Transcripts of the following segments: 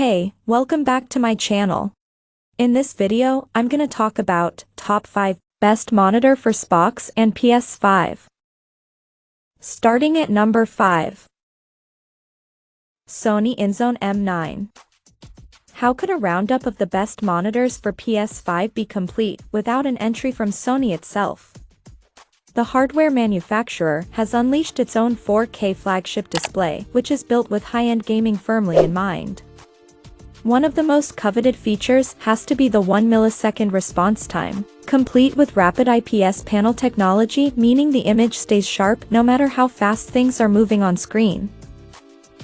Hey, welcome back to my channel. In this video, I'm gonna talk about top 5 best monitor for Xbox and PS5. Starting at number 5. Sony Inzone M9. How could a roundup of the best monitors for PS5 be complete without an entry from Sony itself? The hardware manufacturer has unleashed its own 4K flagship display, which is built with high-end gaming firmly in mind. One of the most coveted features has to be the 1 millisecond response time, complete with rapid IPS panel technology, meaning the image stays sharp no matter how fast things are moving on screen.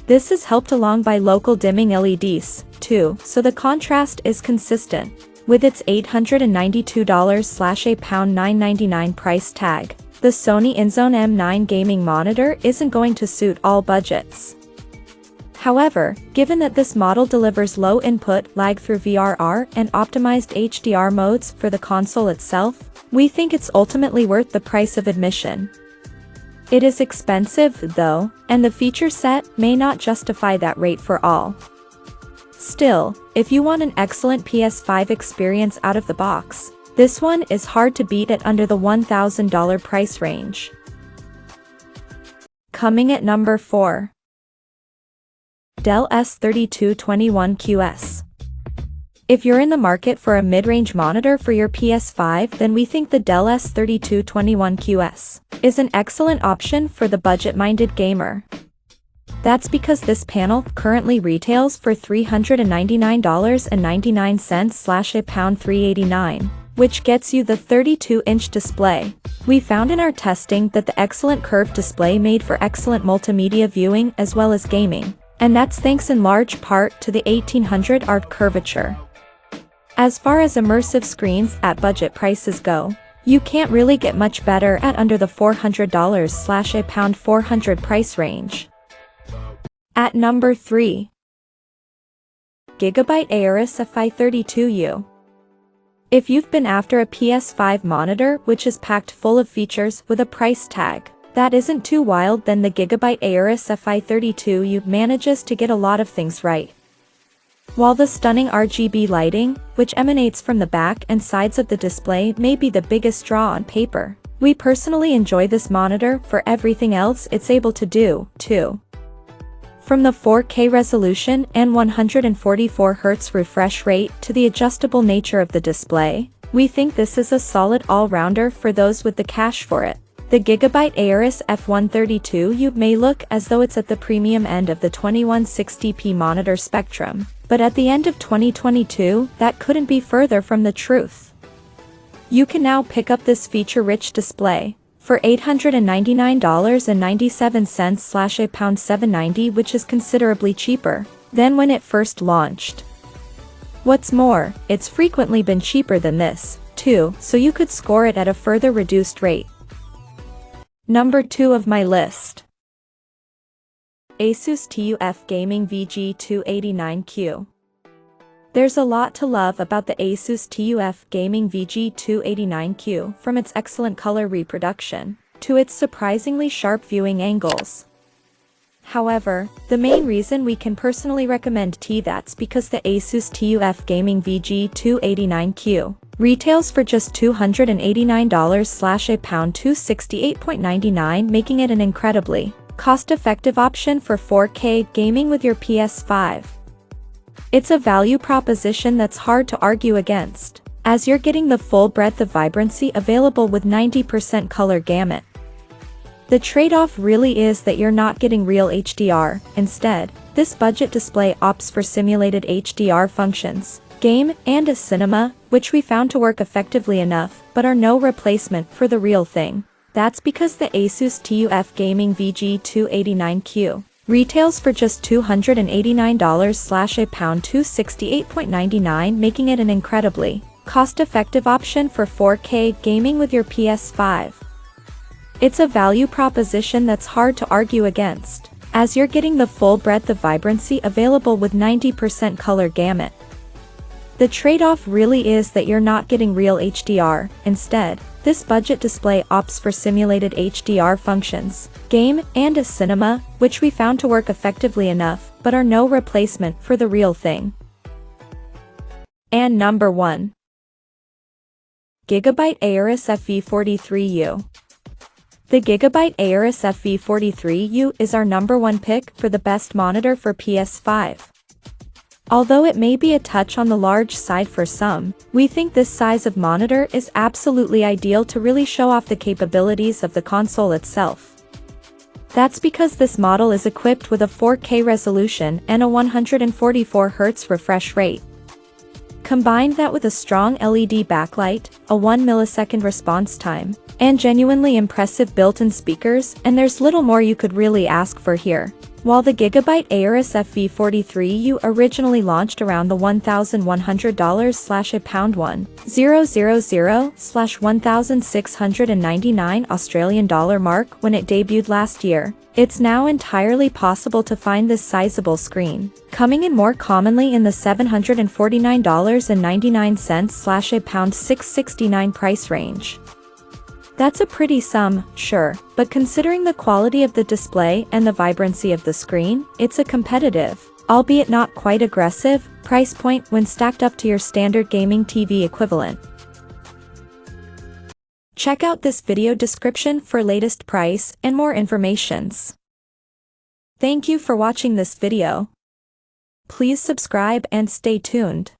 This is helped along by local dimming LEDs, too, so the contrast is consistent. With its $892/$999 price tag, the Sony Inzone M9 gaming monitor isn't going to suit all budgets. However, given that this model delivers low input lag through VRR and optimized HDR modes for the console itself, we think it's ultimately worth the price of admission. It is expensive, though, and the feature set may not justify that rate for all. Still, if you want an excellent PS5 experience out of the box, this one is hard to beat at under the $1,000 price range. Coming at number 4. Dell S3221QS. If you're in the market for a mid-range monitor for your PS5, then we think the Dell S3221QS is an excellent option for the budget-minded gamer. That's because this panel currently retails for $399.99/$389, which gets you the 32-inch display. We found in our testing that the excellent curved display made for excellent multimedia viewing as well as gaming, and that's thanks in large part to the 1800 art curvature. As far as immersive screens at budget prices go, you can't really get much better at under the $400/$400 price range. At number 3. Gigabyte Aorus FI32U. If you've been after a PS5 monitor which is packed full of features with a price tag that isn't too wild, then the Gigabyte Aorus FI32U manages to get a lot of things right. While the stunning RGB lighting, which emanates from the back and sides of the display, may be the biggest draw on paper, we personally enjoy this monitor for everything else it's able to do, too. From the 4K resolution and 144Hz refresh rate to the adjustable nature of the display, we think this is a solid all-rounder for those with the cash for it. The Gigabyte Aorus F132U may look as though it's at the premium end of the 2160p monitor spectrum, but at the end of 2022, that couldn't be further from the truth. You can now pick up this feature-rich display for $899.97/$790, which is considerably cheaper than when it first launched. What's more, it's frequently been cheaper than this, too, so you could score it at a further reduced rate. Number 2 of my list. Asus TUF Gaming VG289Q. There's a lot to love about the Asus TUF Gaming VG289Q, from its excellent color reproduction to its surprisingly sharp viewing angles. However, the main reason we can personally recommend that's because the Asus TUF Gaming VG289Q retails for just $289/$268.99, making it an incredibly cost-effective option for 4K gaming with your PS5. It's a value proposition that's hard to argue against, as you're getting the full breadth of vibrancy available with 90% color gamut. The trade-off really is that you're not getting real HDR. Instead, this budget display opts for simulated HDR functions, game, and a cinema, which we found to work effectively enough, but are no replacement for the real thing. That's because the Asus TUF Gaming VG289Q retails for just $289/$268.99, making it an incredibly cost-effective option for 4K gaming with your PS5. It's a value proposition that's hard to argue against, as you're getting the full breadth of vibrancy available with 90% color gamut. The trade-off really is that you're not getting real HDR. Instead, This budget display opts for simulated HDR functions, game, and a cinema, which we found to work effectively enough, but are no replacement for the real thing. And number 1. Gigabyte Aorus FE43U. The Gigabyte Aorus FE43U is our number 1 pick for the best monitor for PS5. Although it may be a touch on the large side for some, we think this size of monitor is absolutely ideal to really show off the capabilities of the console itself. That's because this model is equipped with a 4K resolution and a 144Hz refresh rate. Combine that with a strong LED backlight, a 1 millisecond response time, and genuinely impressive built-in speakers, and there's little more you could really ask for here. While the Gigabyte Aorus FE43U originally launched around the $1,100/£1,000/$1,699 Australian dollar mark when it debuted last year, it's now entirely possible to find this sizable screen, coming in more commonly in the $749.99/£669 price range. That's a pretty sum, sure, but considering the quality of the display and the vibrancy of the screen, it's a competitive, albeit not quite aggressive, price point when stacked up to your standard gaming TV equivalent. Check out this video description for latest price and more informations. Thank you for watching this video. Please subscribe and stay tuned.